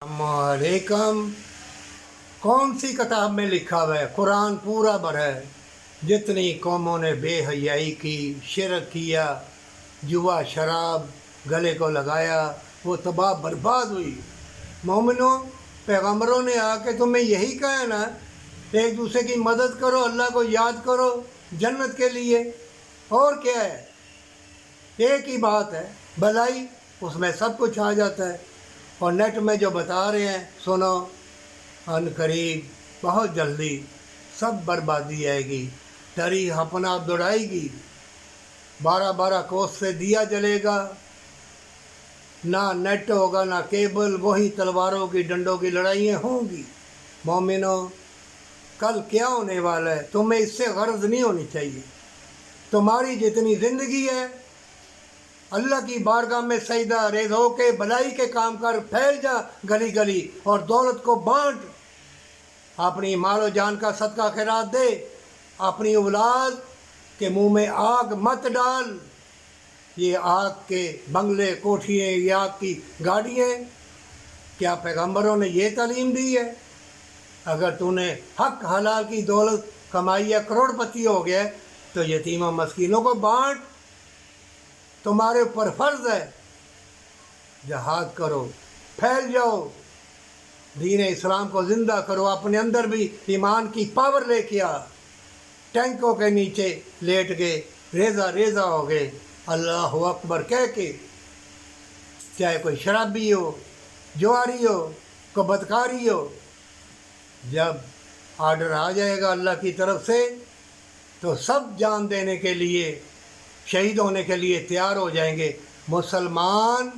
अस्सलामुअलैकुम। कौन सी किताब में लिखा हुआ है? कुरान पूरा भरा है। जितनी कौमों ने बेहयाई की, शिरक किया, जुआ शराब गले को लगाया, वो तबाह बर्बाद हुई। मोमिनों, पैगम्बरों ने आके तुम्हें यही कहा है ना, एक दूसरे की मदद करो, अल्लाह को याद करो जन्नत के लिए। और क्या है? एक ही बात है, भलाई, उसमें सब कुछ आ जाता है। और नेट में जो बता रहे हैं सुनो, अनकरीब बहुत जल्दी सब बर्बादी आएगी, तरी अपना दौड़ाएगी, 12-12 कोस से दिया जलेगा, ना नेट होगा ना केबल, वही तलवारों की डंडों की लड़ाइयाँ होंगी। मोमिनों, कल क्या होने वाला है तुम्हें इससे गर्ज नहीं होनी चाहिए। तुम्हारी जितनी ज़िंदगी है, अल्लाह की बारगाह में सजदा रेज़ हो के भलाई के काम कर, फैल जा गली गली और दौलत को बांट। अपनी मालो जान का सदका खैरात दे, अपनी औलाद के मुंह में आग मत डाल। ये आग के बंगले, कोठियाँ, ये आग की गाड़ियाँ, क्या पैगंबरों ने ये तालीम दी है? अगर तूने हक हलाल की दौलत कमाई है, करोड़पति हो गया, तो यतीमों मस्कीनों को बांट। तुम्हारे ऊपर फ़र्ज़ है, जहाद करो, फैल जाओ, दीन इस्लाम को ज़िंदा करो, अपने अंदर भी ईमान की पावर लेके आ। टैंकों के नीचे लेट गए, रेज़ा रेज़ा हो गए, अल्लाह अकबर कह के, चाहे कोई शराबी हो, जुआरी हो, कोई बदकारी हो, जब आर्डर आ जाएगा अल्लाह की तरफ से, तो सब जान देने के लिए, शहीद होने के लिए तैयार हो जाएंगे। मुसलमान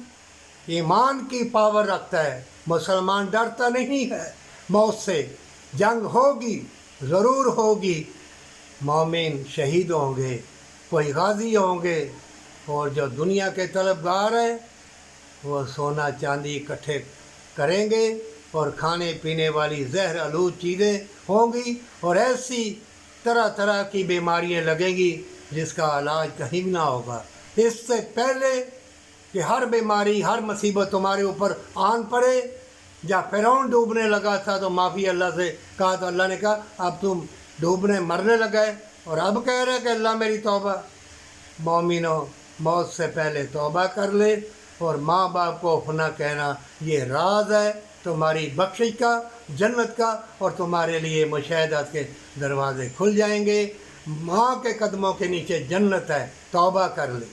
ईमान की पावर रखता है, मुसलमान डरता नहीं है मौत से। जंग होगी, ज़रूर होगी, मोमिन शहीद होंगे, कोई गाजी होंगे, और जो दुनिया के तलबगार हैं वो सोना चांदी इकट्ठे करेंगे और खाने पीने वाली जहर आलूद चीज़ें होंगी, और ऐसी तरह तरह की बीमारियां लगेंगी जिसका इलाज कहीं भी ना होगा। इससे पहले कि हर बीमारी, हर मुसीबत तुम्हारे ऊपर आन पड़े, जब फ़िरौन डूबने लगा था तो माफ़ी अल्लाह से कहा, तो अल्लाह ने कहा अब तुम डूबने मरने लगे और अब कह रहे कि अल्लाह मेरी तौबा। मोमिनों, मौत से पहले तौबा कर ले और माँ बाप को अपना कहना, ये राज है तुम्हारी बख्शिश का, जन्नत का, और तुम्हारे लिए मुशाहदात के दरवाज़े खुल जाएंगे। माँ के कदमों के नीचे जन्नत है, तौबा कर ले।